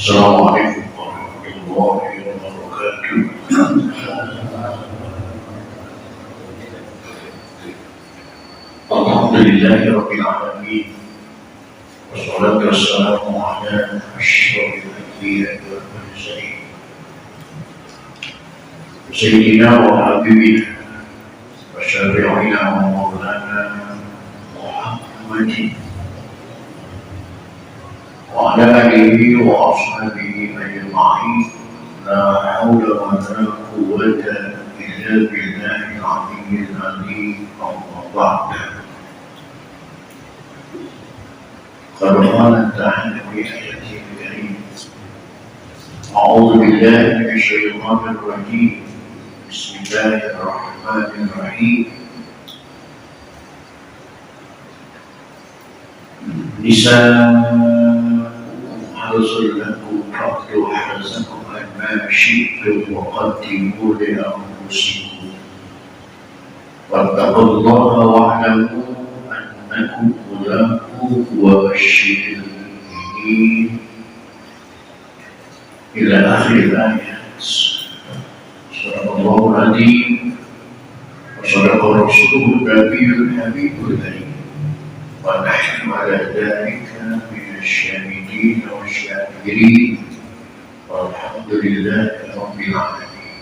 Assalamualaikum warahmatullahi wabarakatuh. Alhamdulillahi rabbil alamin. Wassalatu wassalamu ala asyrafil anbiya'i wal mursalin. Sayyidina wa habibina wa syafi'ina wa maulana Muhammadin wa ala alihi wa ashabihi ajma'in. La hawla wa la quwwata illa billahil aliyyil azim. Amma ba'du. قد قال تعالى في آياته الكريمة: أعوذ بالله من الشيطان الرجيم. بسم الله الرحمن الرحيم. نساؤكم حرث لكم فأتوا حرثكم أنما شئتم وقدموا لأنفسكم واتقوا الله واعلموا أنكم ملاقوه وبشر المؤمنين إلى آخر الآيات. صدق الله العظيم وصدق رسوله النبي الحبيب الكريم، ونحن على ذلك من الشاهدين والشاكرين، والحمد لله رب العالمين.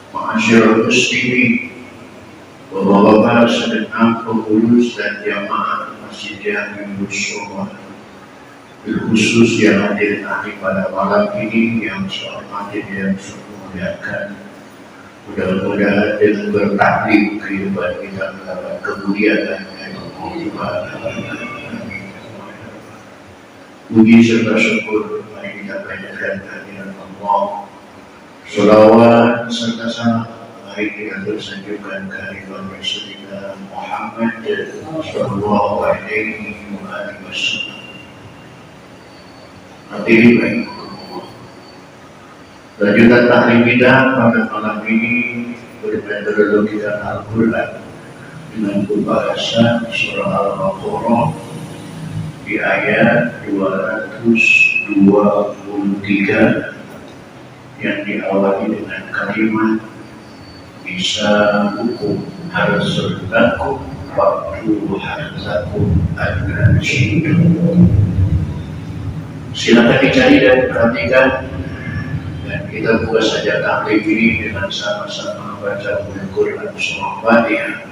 معاشر المسلمين, Bapak-bapak, segenap pengurus dan jamaah Masjid Jami Musola, khusus yang hadir nanti pada malam ini, yang saya hormati dan saya muliakan. Mudah-mudahan dengan bertaklim kehidupan kita mendapat kemuliaan dan kemuliaan. Puji serta syukur mari kita panjatkan kehadirat Allah. Sholawat serta salam mari kita bersanjungkan kehadirat Rasulullah Muhammad sallallahu alaihi wasallam. Hadirin rahimakumullah. Lanjutan taklim kita pada malam ini bermetode kita Al-Quran dengan pembahasan surah Al-Baqarah di ayat 223 yang diawali dengan kalimat bisa hukum harus lakum waktu harzakum an-nasyidu. Silakan dicari dan perhatikan, dan kita buka saja taklim ini dengan sama-sama membaca Al-Quran surah Fatihah.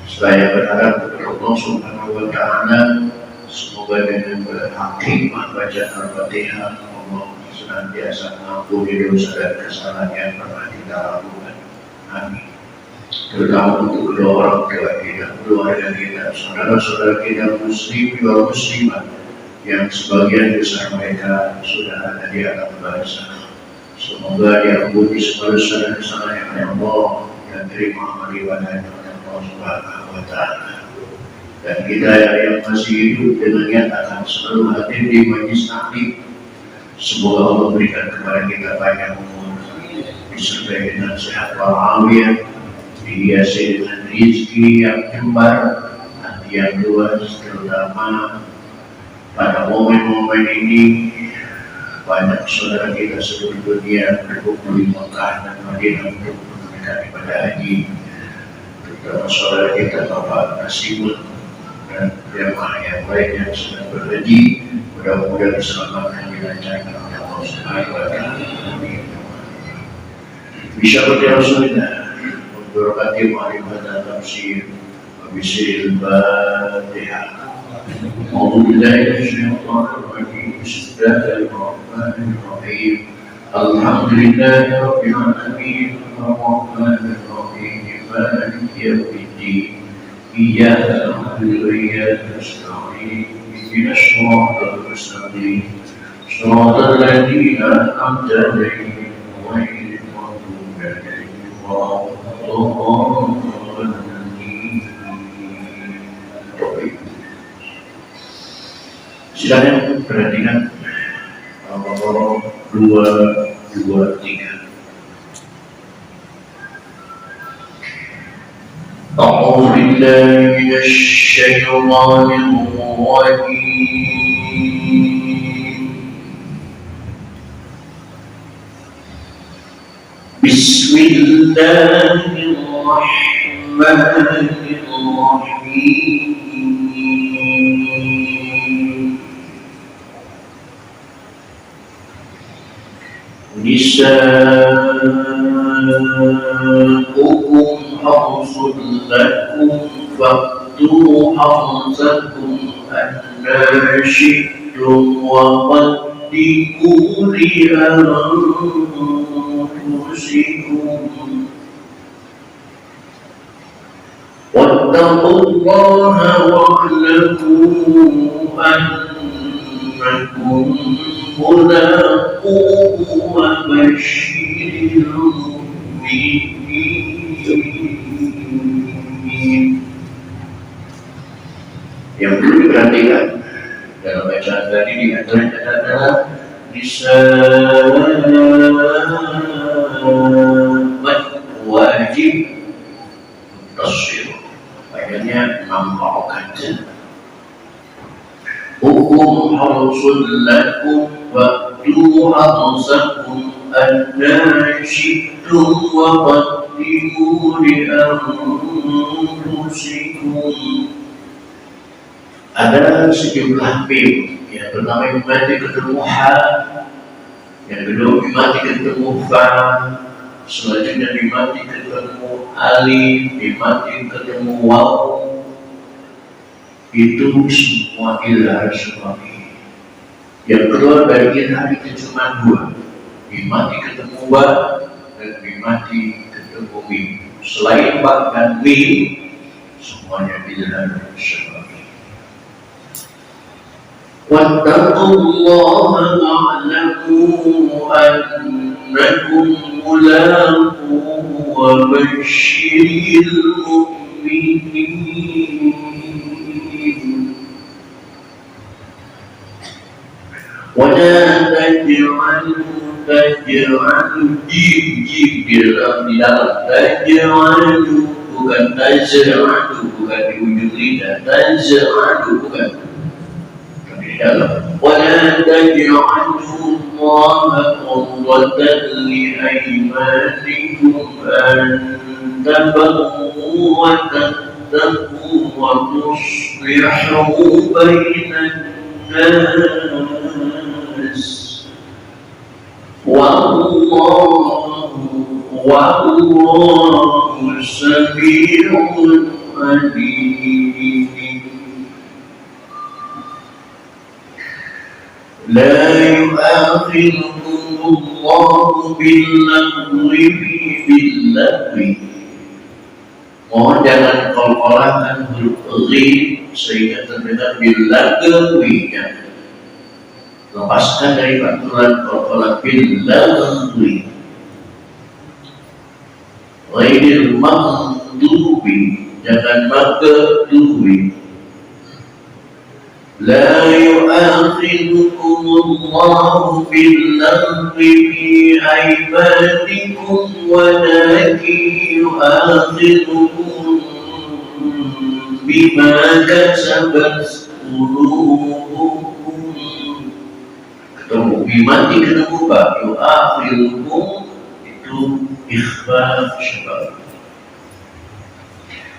Saya berharap kepada Allah Subhanahu wa Ta'ala, semoga dengan berhikmah bacaan Al-Fatihah Allah senantiasa mengampuni dosa dan kesalahan yang pernah kita lakukan. Amin. Terutama untuk kedua orang tua kita, keluarga kita, saudara-saudara kita muslim dan muslimat yang sebagian besar mereka sudah ada di alam barzakh. Semoga diampuni segala dosa dan kesalahan yang Allah dan terima amal ibadahnya oleh Allah Subhanahu wa Ta'ala. Dan kita yang masih hidup dengan niat akan selalu hadir di majlis taklim, semoga Allah berikan kepada kita banyak umur, disertai dengan sehat walafiat, dihiasi dengan rezeki yang kembar, hati yang luas, terutama pada momen-momen ini. Banyak saudara kita seluruh dunia berkumpul di Mekah dan Madinah untuk menunaikan ibadah haji, terutama saudara kita Bapak Nasibul dan jemaah yang lain yang sedang berhaji. Mudah-mudahan diselamatkan dilancarkan oleh Allah Subhanahu wa Ta'ala. Amin. Bismillah Rasulullah memberkati ma'rifat tafsir wa bisiril Fatihah. Alhamdulillah Bismillahirrahmanirrahim. Alhamdulillahi rabbil alamin. Ar-Rahmanir Rahim. Maliki yaumiddin. Iyyaka na'budu wa iyyaka nasta'in. Ihdinas siratal mustaqim. Shiratal ladzina an'amta 'alaihim ghairil maghdubi 'alaihim waladdallin. Silakan perhatikan Al-Baqarah 223. أعوذ بالله من الشيطان الرجيم. Bismillahirrahmanirrahim. Nisa'ukum harsun lakum fa'tu harsakum anna syi'tum wa qaddimu li anfusikum wattaqullaha wa'lamu annakum mulaquhu wa basyiril mu'minin. Yang perlu diperhatikan dalam bacaan tadi di antaranya adalah wajib tasir, ayatnya membawakan hukum harsul lakum wa'tu harsakum anna syi'tum wa qaddimu li anfusikum. Ada sejumlah pil. Yang pertama mimati ketemu ha, yang kedua mimati ketemu fa, selanjutnya mimati ketemu alif, mimati ketemu waw. Itu semua ilhar suami. Yang kedua dari ilhar itu cuma dua, mimati ketemu wa dan mimati ketemu mim. Selain wa dan mim, semuanya ilhar suami. Wattaqullaha wa'lamu annakum mulaquhu wa basyiril mu'minin. Wa la taj'alu jib-jib di dalam taj'alu, bukan taj'alu, bukan di ujung lidah, taj'alu bukan ولا تجعلوا الله قرة لأيمانكم أن تبروا وتتقوا وتصلحوا بين الناس والله سميع عليم. لا يؤاخذكم الله باللغو mohon jangan qalqalahkan huruf ghi sehingga terdengar bilagwi. Lepaskan dari aturan qalqalah bilagwi. Ghairil maghdubi, jangan maghdubi. لا يؤاخذكم الله باللغو في أيمانكم ولكن يؤاخذكم بما كسبت قلوبكم. Ketemu bima ketemu ba, yu'akhidhukum itu ikhfa syabab.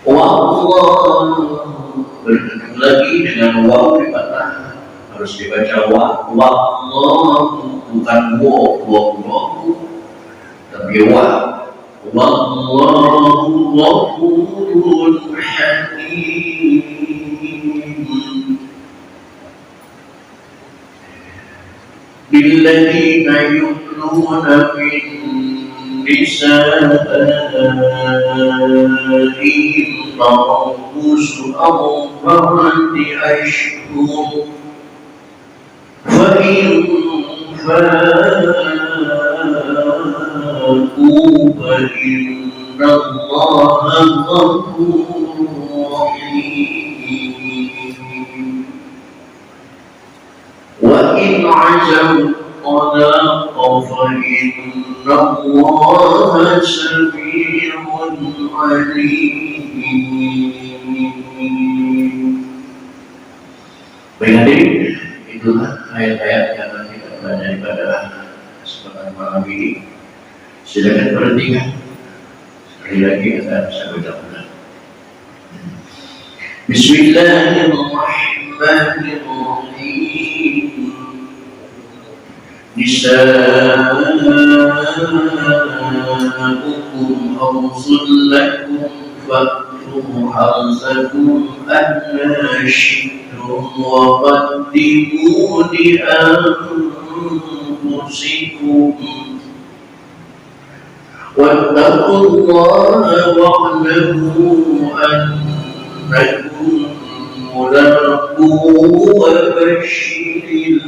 Wallahu bertemu lagi dengan waw di patah, harus dibaca wallahu, bukan wallahu tapi wallahu ghafurun halim. Billadzina yu'minuna min nisa'ihim tarabbusu arba'ati ashhur fa in fa'u fa inna Allaha ghafurur rahim. Wa in 'azamu طلاق فإن الله سميع عليم. Baik hadirin, itulah ayat-ayat yang akan kita pelajari pada kesempatan malam ini. Silakan perhatikan. Sekali lagi akan saya bacakan. Bismillahirrahmanirrahim. Nisa'ukum harsun lakum fa'tu harsakum anna syi'tum wa qaddimu li anfusikum wattaqullaha wa'lamu annakum mulaquhu wa bashiril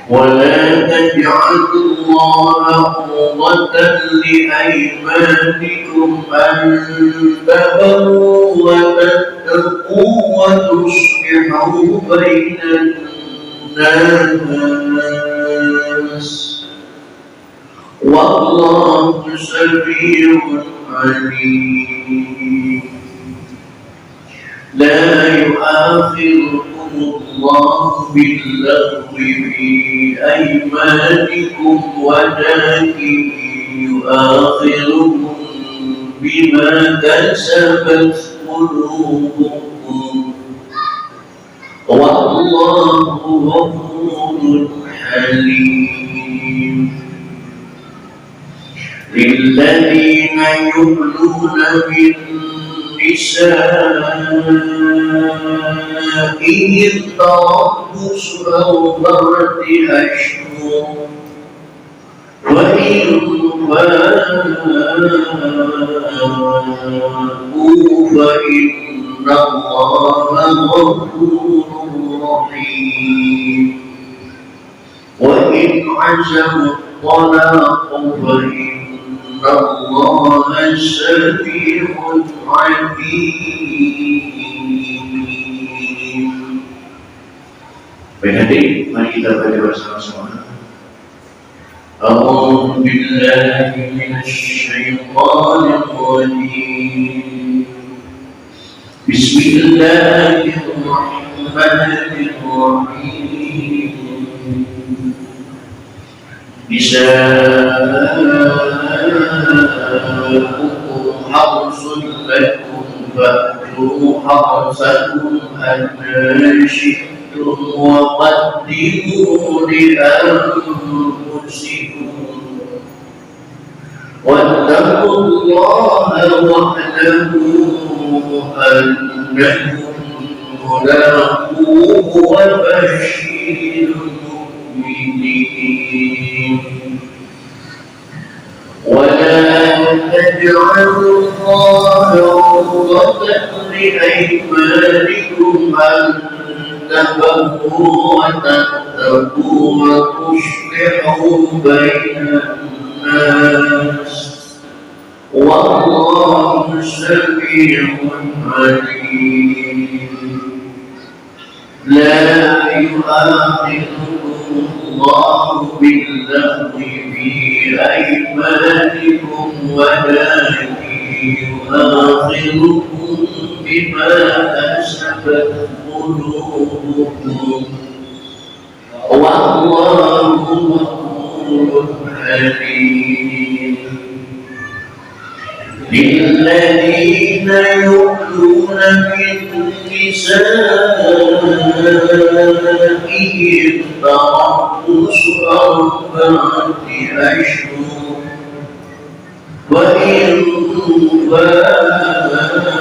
ولا تجعلوا الله عرضة لأيمانكم أن تبروا وتتقوا وتصلحوا بين الناس والله سميع عليم. لا يؤاخذكم الله باللغو في أيمانكم ولكن يؤاخذكم بما كسبت قلوبكم والله غفور حليم. للذين يؤلون من نسائهم تربص أربعة أشهر وإن فاءوا فإن الله غفور رحيم. وإن عزموا الطلاق فإن الله سميع عليم. Baik hadirin, mari kita baca bersama-sama. A'udzu billahi minasy syaithanir rajim. Bismillahirrahmanirrahim. Nisa'ukum harsun lakum fa'tu harsakum anna syi'tum wa qaddimu li anfusikum wattaqullaha wa'lamu annakum mulaquhu wa bashiril mu'minin. ولا تجعلوا الله عرضة لأيمانكم أن تبروا وتتقوا وتصلحوا بين الناس والله سميع عليم. لا يؤاخذكم الله باللغو في أيمانكم ولكن يؤاخذكم بما كسبت قلوبكم والله غفور حليم. للذين يؤلون من نسائهم تربص أربعة أشهر وإن فاءوا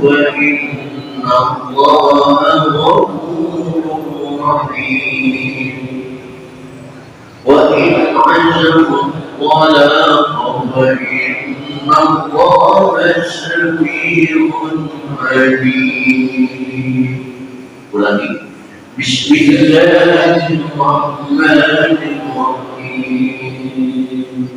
فإن الله غفور رحيم. وإن عزموا الطلاق فإن الله سميع عليم. ulangi. Bismillahirrahmanirrahim.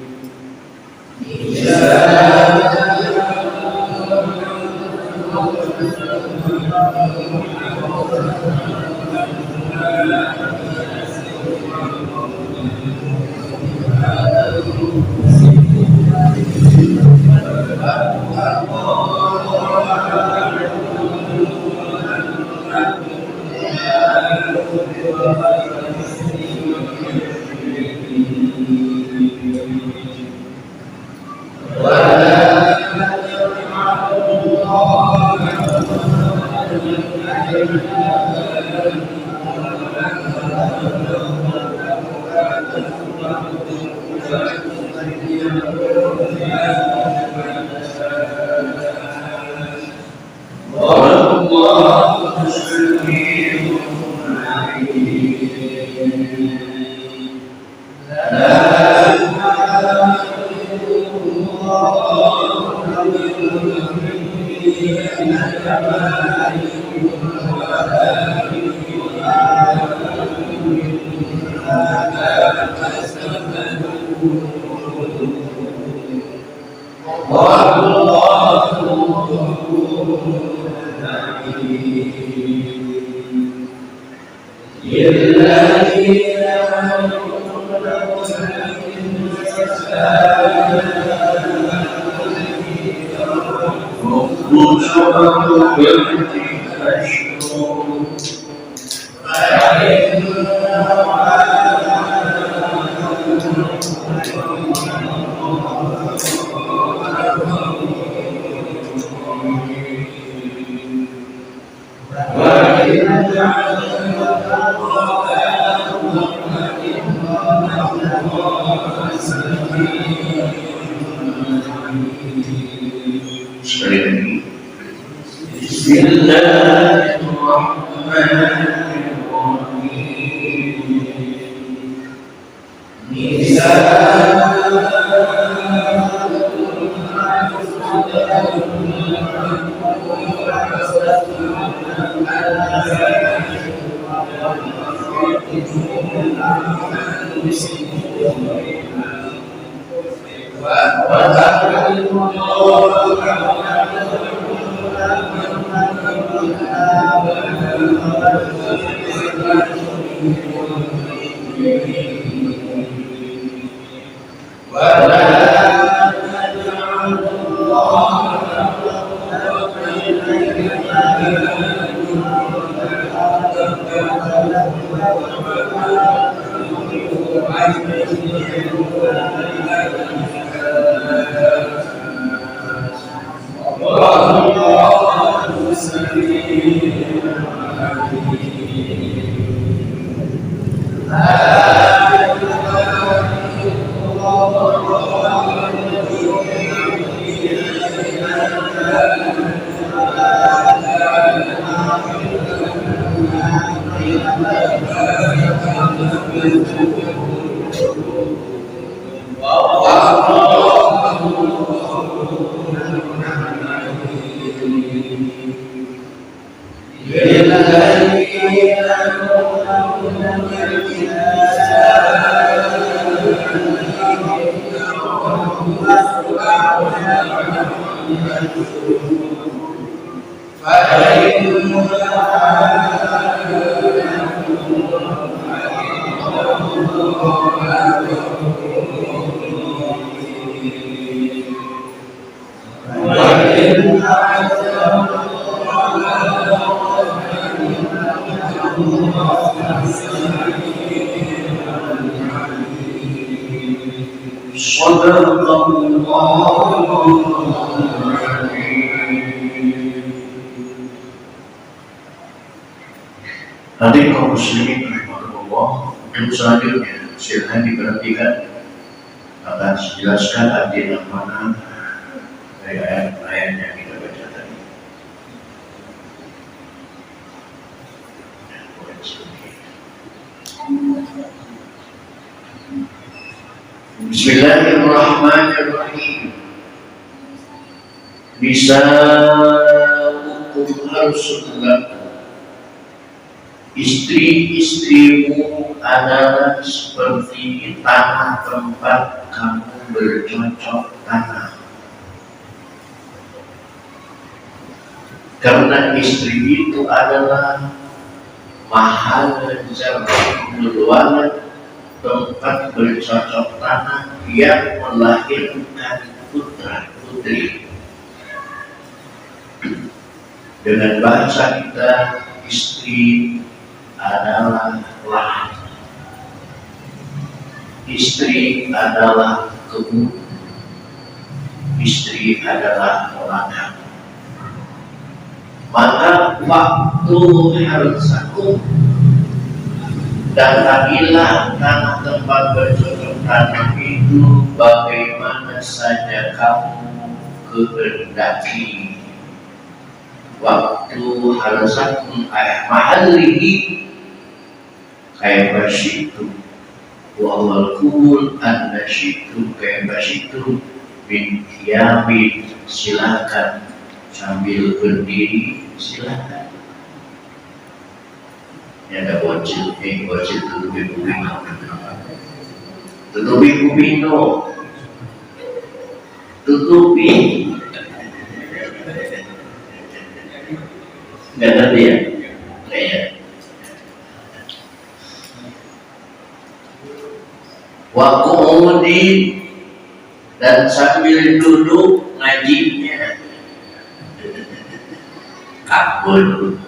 Nanti kaum muslimin rahimahullah, untuk selanjutnya silahkan diperhatikan akan dijelaskan arti dan mana dari ayat-ayat yang kita baca tadi. Bismillahirrahmanirrahim. Bisa hukum harus laku. Istri-istrimu adalah seperti tanah tempat kamu bercocok tanam. Karena istri itu adalah mahal meruangan tempat bercocok tanam yang melahirkan putra putri. Dengan bahasa kita, istri adalah lahan. Istri adalah hakmu, istri adalah ladang. Maka waktu harsakum, datangilah tanah tempat bercocok tanam itu bagaimana saja kamu kehendaki. Waktu harsakum mahallihi kaifa syi'tum wa awal kubul anda syi'tum kaifa syi'tum bin qiyamid, silakan sambil berdiri silakan. Ini ada bocil tutupi kuping, tutupi nggak ngerti ya? Kayak wakumudi, dan sambil duduk ngajinya kabul.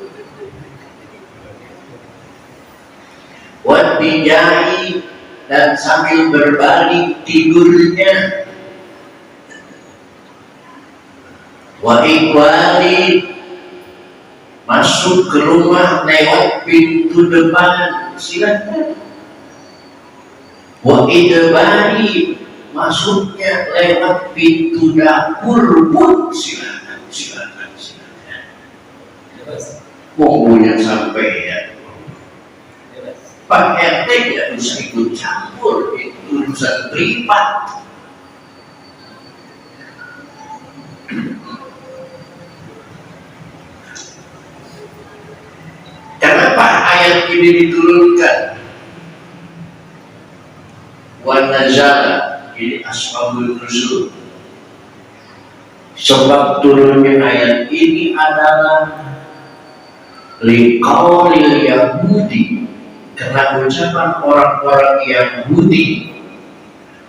Wadijai, dan sambil berbalik tidurnya. Wa ikwali, masuk ke rumah lewat pintu depan silakan. Wa idbari, masuknya lewat pintu dapur pun silakan. Pokoknya sampai ya Pak RT tidak bisa ikut campur, itu urusan privat. Kenapa ayat ini diturunkan? Wa nazala, ini asbabun nuzul. Sebab turunnya ayat ini adalah liqaulil Yahudi, karena ucapan orang-orang Yahudi.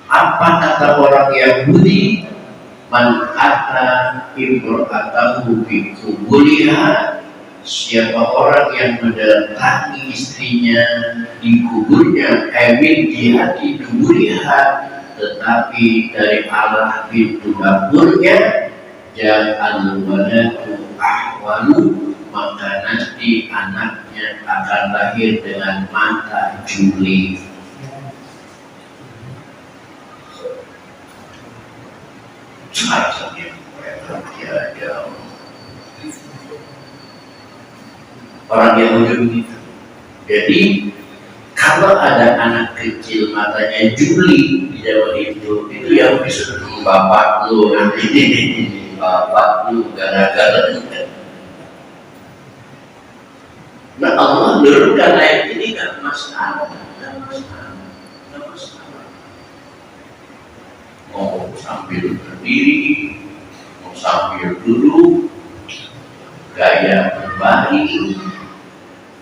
Apa kata orang Yahudi? Man ata imra'atahu bi kubuliha, siapa orang yang mendatangi istrinya di kuburnya, min jihati kubuliha, tetapi dari arah pintu dapurnya, ja'al waladu ahwalu, maka nanti anaknya akan lahir dengan mata juli. Orang Yahudi begitu. Jadi kalau ada anak kecil matanya juli di Jawa itu yang bisa bapak lu nanti bapak lu gara-gara. Nah Allah turunkan ayat ini gak masalah. Mau sambil berdiri, mau sambil duduk, gaya berbalik,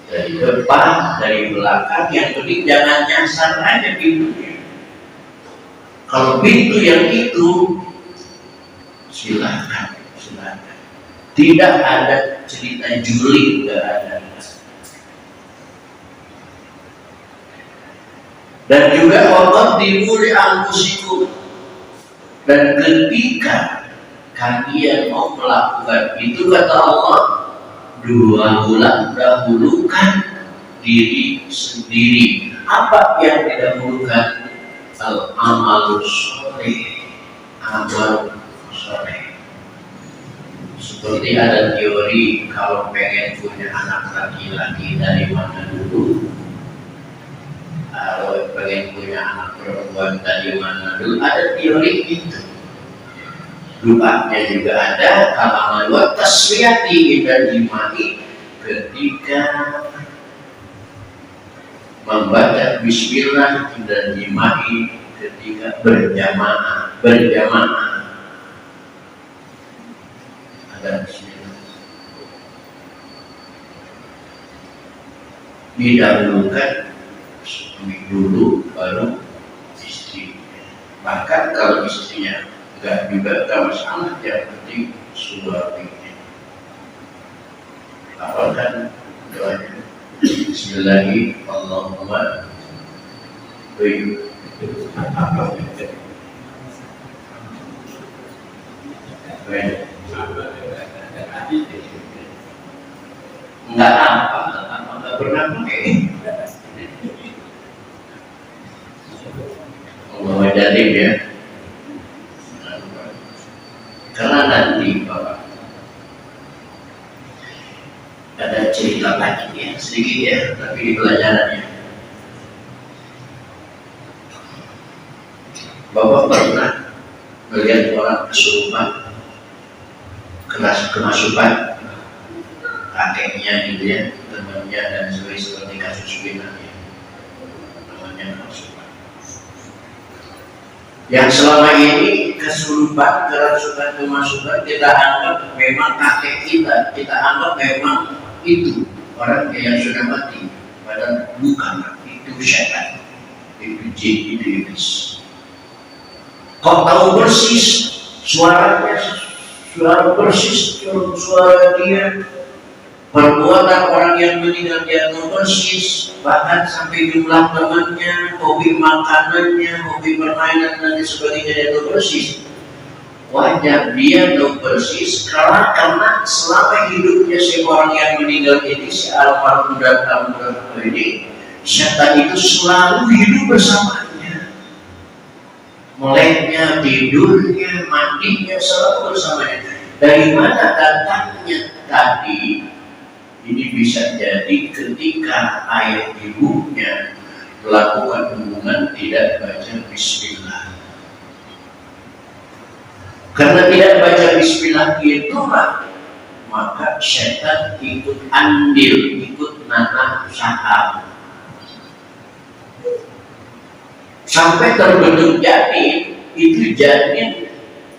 dari depan, dari belakang, yang penting jangan nyasar aja pintunya. Kalau pintu yang itu, silakan. Tidak ada cerita juli, tidak ada. Dan juga Allah dimulai anfusikum, dan ketika kalian mau melakukan itu kata Allah, dahulukan diri sendiri. Apa yang didahulukan? Al-amalus soleh, amal soleh. Seperti ada teori kalau pengen punya anak laki-laki dari mana dulu, kalau pengen punya anak perempuan dari mana dulu, ada teori itu. Doanya juga ada, kalau buat tasmiyati dan imani, ketika membaca bismillah dan imani ketika berjamaah. Ada bismillah. Didahulukan suami dulu baru istri. Bahkan kalau istrinya enggak juga enggak masalah, yang penting suaminya. Apalagi doanya Bismillahirrahmanirrahim. Enggak apa, enggak pernah pakai. Bawa jalim ya. Karena nanti Bapak ada cerita lagi ya, sedikit ya, tapi di pelajarannya. Bapak pernah melihat orang kesurupan, kemasukan, kakeknya gitu ya, temannya dan seperti kasus Binani, namanya kemasukan. Yang selama ini kesurupan, kerasukan, kemasukan kita anggap memang kakek kita anggap memang itu orang yang sudah mati, padahal bukan, itu setan, itu jin, itu iblis. Kau tahu persis suaranya, suara persis, suara dia, perbuatan orang yang meninggal dia tahu persis, bahkan sampai jumlah temannya, hobi makanannya, hobi permainan dan sebagainya dia tahu persis. Wajah dia tahu persis karena selama hidupnya seorang yang meninggal ini, si almarhum dan almarhum ini, setan itu selalu hidup bersamanya. Meleknya, tidurnya, mandinya selalu bersamanya. Dari mana datangnya tadi? Ini bisa jadi ketika ayah ibunya melakukan hubungan tidak baca bismillah. Karena tidak baca bismillah itulah maka setan ikut andil, ikut nanam saham. Sampai terbentuk janin, itu janin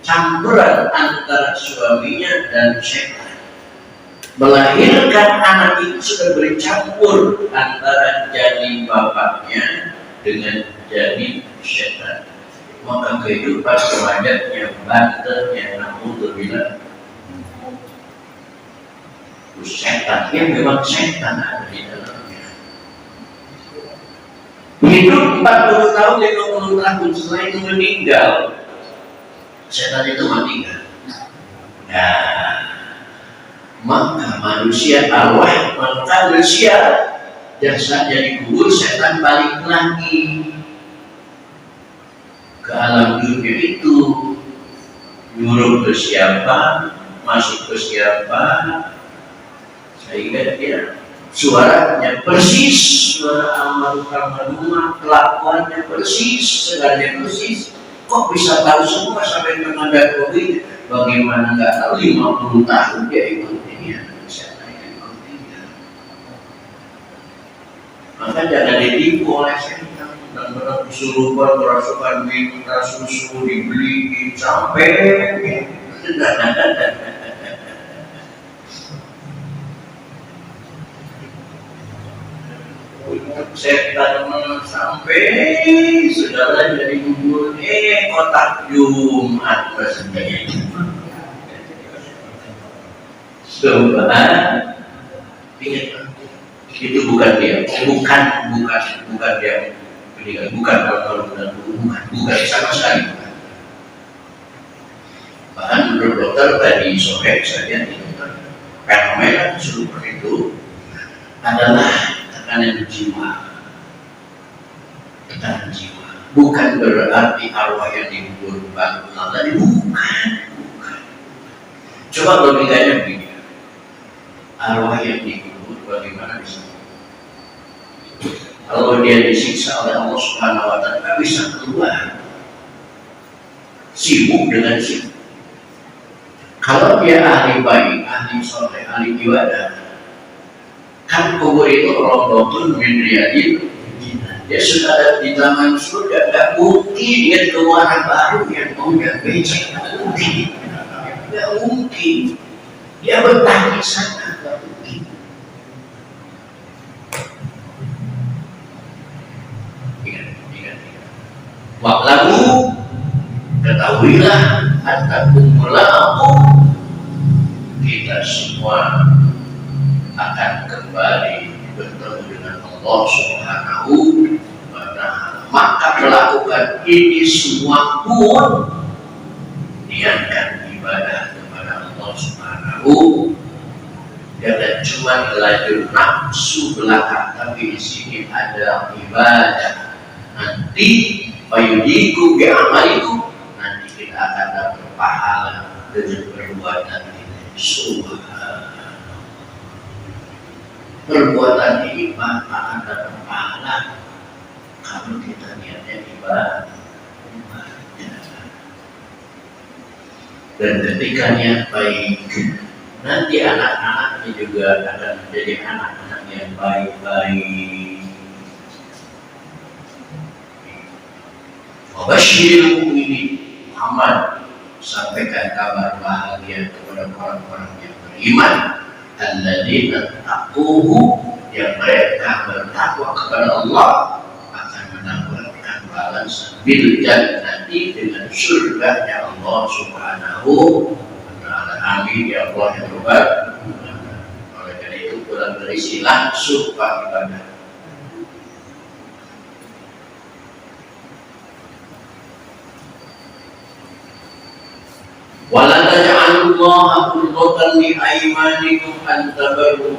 campuran antara suaminya dan setan. Melahirkan anak itu sudah bercampur antara janin bapaknya dengan janin setan. Maka kehidupan remaja banternya namun terbilang setan, yang memang setan ada di dalamnya. Hidup 40 tahun, 50 tahun setelah itu meninggal, setan itu meninggal. Nah, maka manusia arwah, maka manusia jasadnya dikubur, setan balik lagi ke alam dunia itu, nyuruh ke siapa, masuk ke siapa, sehingga dia suaranya persis, suara almarhumah, kelakuannya persis, segalanya persis. Kok bisa tahu semua sampai menghadap COVID? Bagaimana nggak tahu 50 tahun dia ikut dia, siapa yang ikut dia? Maka jangan ditipu oleh setan. Dan kesurupan, kerasukan, minta susu, dibeliin sampai setan sampai segala jadi gugur, kotak Jumat rasanya. Subhan, itu bukan dia, bukan dia. Bukan sama sekali. Bahkan menurut dokter tadi sore saja fenomena kesurupan itu adalah tekanan jiwa. Tekanan jiwa. Bukan berarti arwah yang dikubur bangunan tadi, bukan. Coba logikanya begini. Arwah yang dikubur bagaimana bisa? Kalau dia disiksa oleh Allah Subhanahu wa Ta'ala, nggak bisa keluar, sibuk dengan sibuk. Kalau dia ahli baik, ahli soleh, ahli ibadah, kan kubur itu rombotun min riyadil, dia sudah ada di taman surga, nggak mungkin dia keluar baru yang mau dia becek, nggak mungkin, dia betah di sana, nggak mungkin. Wa'lamu, ketahuilah antakum mulaku, kita semua akan kembali bertemu dengan Allah Subhanahu wa Ta'ala. Maka melakukan ini semua pun niatkan ibadah aku. Jangan cuma lajur nafsu belaka, tapi di sini ada ibadah. Nanti fayudiku bi'amaliku, nanti kita akan dapat pahala dengan perbuatan ini. Subhanallah. Perbuatan ini akan dapat pahala kalau kita niatnya ibadah. Dan ketika niat baik, nanti anak-anaknya juga akan menjadi anak-anak yang baik-baik. Wabashiril mu'minin, Muhammad sampaikan kabar bahagia kepada orang-orang yang beriman, alladzina taquhu, yang mereka bertakwa kepada Allah akan mendapatkan balasan bil jannati, dengan surganya Allah Subhanahu wa ta'ala. Amin ya Allah ya Rabbal alamin. Oleh karena itu kurang berisi langsung ibadah. Wala taj'alullaha qurratan li aymanikum an tabarru,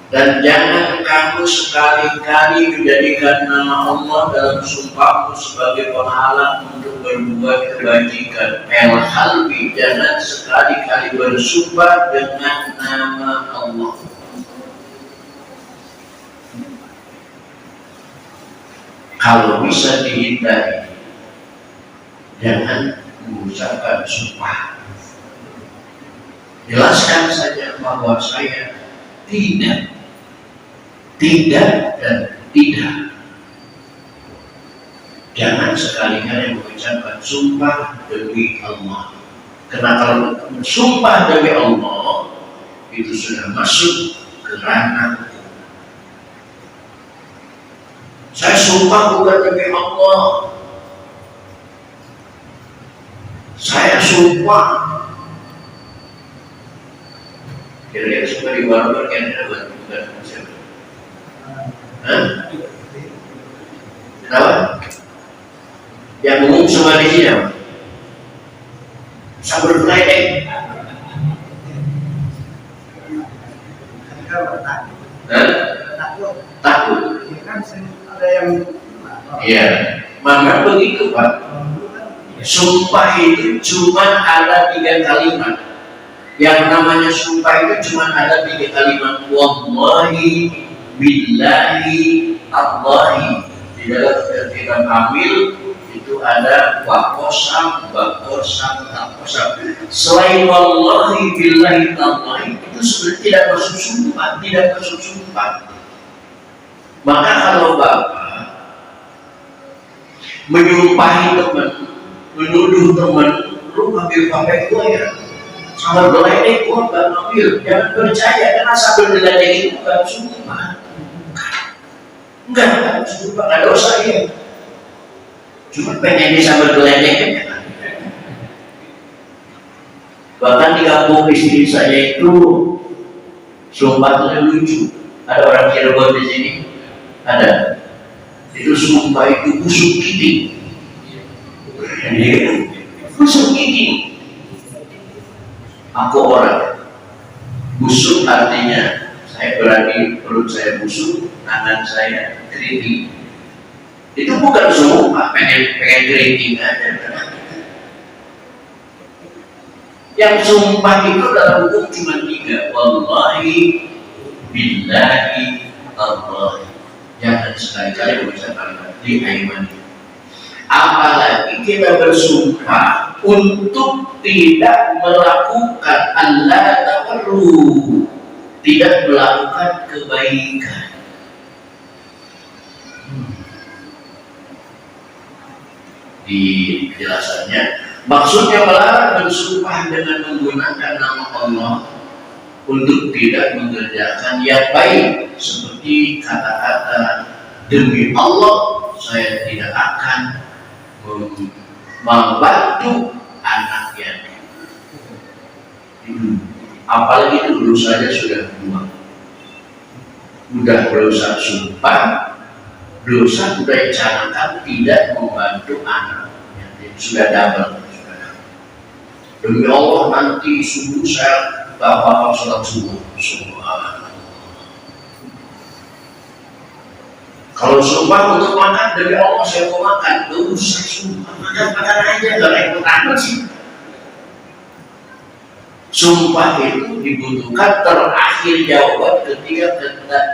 dan jangan kamu sekali-kali menjadikan nama Allah dalam sumpahmu sebagai penghalang untuk berbuat kebajikan. El-halbi, jangan sekali-kali bersumpah dengan nama Allah. Kalau bisa dihindari, jangan mengucapkan sumpah. Jelaskan saja bahwa saya tidak dan tidak. Jangan sekali-kali mengucapkan sumpah demi Allah. Karena kalau sumpah demi Allah itu sudah masuk ke ranah. Saya sumpah bukan demi Allah. Saya sumpah. Kira-kira sumpah di barber kan ada bukan siapa? Hah? Kenapa? Yang umum semua di sini apa? Sabar berledek. Takut. Ada yang iya. Maka begitu Pak. Sumpah itu cuma ada 3 kalimat. Yang namanya sumpah itu cuma ada 3 kalimat. Wallahi, billahi, Allahi. Di dalam kitab Kamil itu ada wakosam. Selain wallahi, billahi, Allahi itu sebenarnya tidak masuk sumpah. Maka kalau Bapak menyumpahi teman, menuduh teman, lu ambil pakai gua ya, sama beledek gua gak ambil, jangan percaya, karena sambil beledek itu bukan sumpah. Enggak sumpah, gak dosa ya. Cuma pengen sambil beledek. Bahkan di kampung istri saya itu sumpahnya lucu. Ada orang Cirebon di sini, ada. Itu sumpah itu busuk gigi. Busuk gigi. Aku orang. Busuk artinya saya berani perut saya busuk, tangan saya keriting. Itu bukan sumpah, pengen keriting aja. Yang sumpah itu dalam hukum cuma 3. Wallahi, billahi, Allahi. Jangan sekali-kali mengucapkan di aiman. Apalagi kita bersumpah untuk tidak melakukan tidak melakukan kebaikan. Di penjelasannya, maksudnya melarang bersumpah dengan menggunakan nama Allah untuk tidak mengerjakan yang baik, seperti kata-kata demi Allah saya tidak akan membantu anak yatim. Apalagi itu dosanya sudah 2. Udah dosa sumpah, dosa sudah canangkan tidak membantu anak yatim, sudah double. Demi Allah nanti subuh saya tak bakal sholat subuh. Subhanallah. Kalau sumpah untuk makan, demi Allah saya mau makan. Usah sumpah, makan aja, gak repot amat sih. Sumpah itu dibutuhkan terakhir jawaban ketika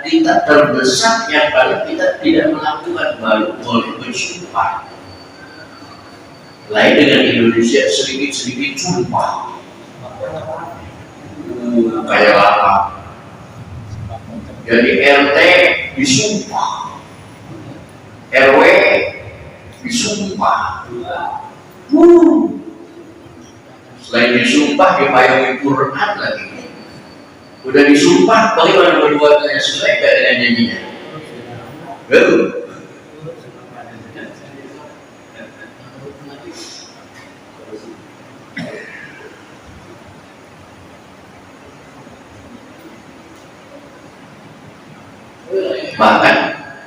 kita terdesak yang paling kita tidak melakukan, baru boleh bersumpah. Lain dengan Indonesia sedikit-sedikit sumpah. Kayak lapar. Jadi RT disumpah, RW disumpah. Selain disumpah, dipayungi Quran lagi. Udah disumpah, bagaimana perbuatannya sesuai dengan janjinya? Betul. Bahkan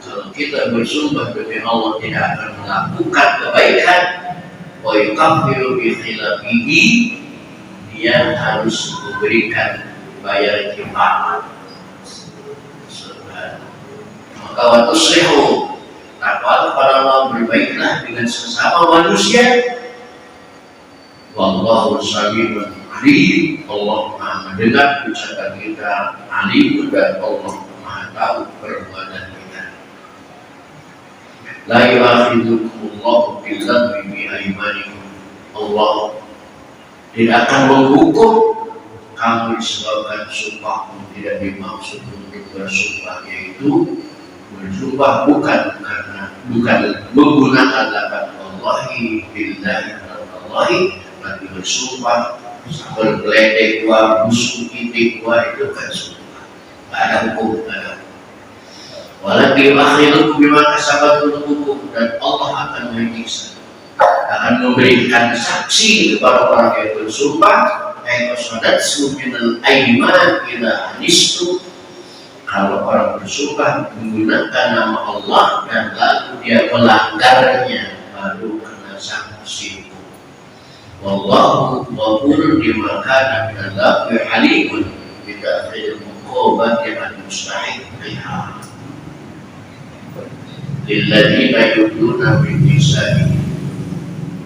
kalau kita bersumpah demi Allah tidak akan melakukan kebaikan, wa yukaffiru bi khilafihi, dia harus memberikan bayar kifarat. Maka waktu sehu takwa kepada Allah, berbaiklah dengan sesama manusia. Wallahu sami'un alim, Allah Maha mendengar ucapan kita, alim, dan Allah Maha tahu perbuatan kita. La yu'akhidhukumullahu billaghwi bi aymanikum. Allah tidak akan menghukum kamu disebabkan sumpahmu tidak dimaksud untuk bersumpah, yaitu bersumpah bukan menggunakan lafaz Allahi billahi Allahi, tapi bersumpah bergeledek gua, busuk titik gua, itu kan sumpah. Ada hukum, ada. Walakin akhirukum bima kasabatum hukum, dan Allah akan menyiksa, akan memberikan saksi kepada orang yang bersumpah. Ayat minal aiman ila anistu, kalau orang bersumpah menggunakan nama Allah dan lalu dia melanggarnya, baru kena sanksi. Wallahu ghafurun bima kana minal lagwi halimun bi ta'khiril muqabati an mustahiqiha lilladzina yuduna min nisa'i.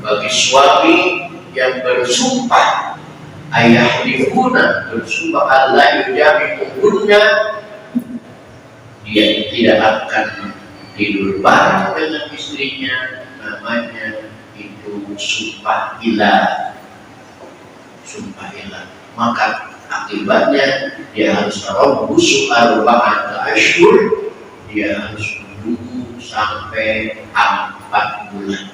Bagi suami yang bersumpah, ayahlifuna, bersumpah Allah yujami'uhunna, dia tidak akan tidur bareng dengan istrinya, namanya itu sumpah ilah. Sumpah ilah. Maka akibatnya dia harus tarabbusu arba'ata asyhur, dia harus menunggu sampai 4 bulan.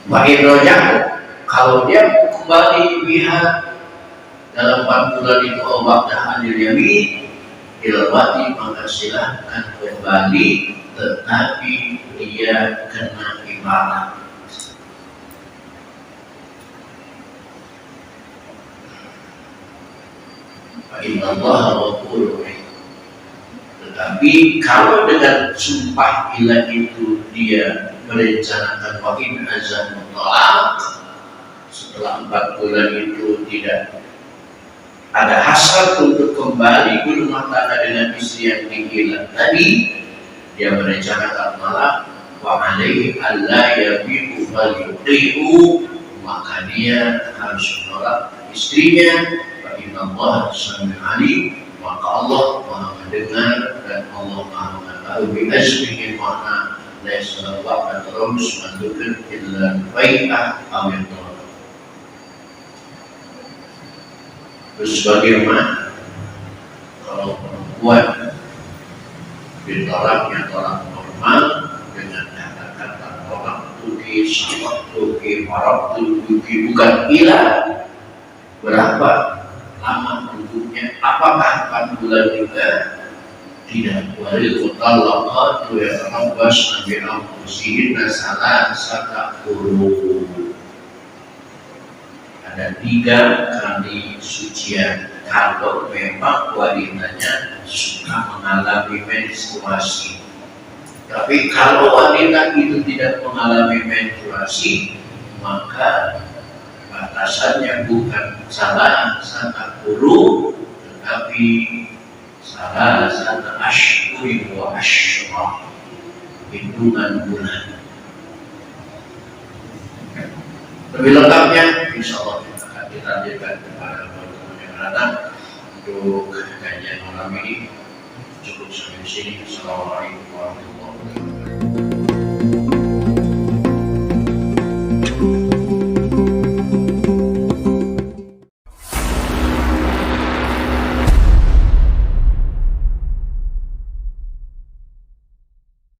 Wa'idrojahu, kalau dia kembali lihat dalam 4 bulan itu obat hadir yamin ilwati, maka silahkan kembali, tetapi dia kena ibarat. Innallaha ghafurur rahim. Tetapi kalau dengan sumpah ilah itu dia merencanakan wahid azan talak, setelah 4 bulan itu tidak ada hasrat untuk kembali berumah tangga dengan istri yang dihilang tadi, dia merencanakan talak, wa alaihi alla yabi'u bal yuqi'u, maka dia harus menolak istrinya. Fa innallaha sami'un alim, maka Allah Maha mendengar dan Allah Maha mengetahui. Bi azmihi ma'na laisa wa'an terus mendukur illa bai'ah amin. Terus bagaimana kalau perempuan ditolaknya tolak normal dengan kata-kata tolak tuki, samak tuki, marab tuki, bukan ilah? Berapa lama untuknya? Apakah 4 bulan juga? Tidak. Walil mutallaqatu yatarabbasna bi anfusihinna salasata quru. Ada 3 kali sucian kalau memang wanitanya suka mengalami menstruasi. Tapi kalau wanita itu tidak mengalami menstruasi, maka batasannya bukan salah satu puluh, tetapi salah satu ashuri wa ashra, hitungan bulan. Lebih lengkapnya insya Allah kita akan dilanjutkan kepada teman-teman yang datang. Untuk kajian malam ini cukup sampai di sini. Assalamualaikum warahmatullahi wabarakatuh.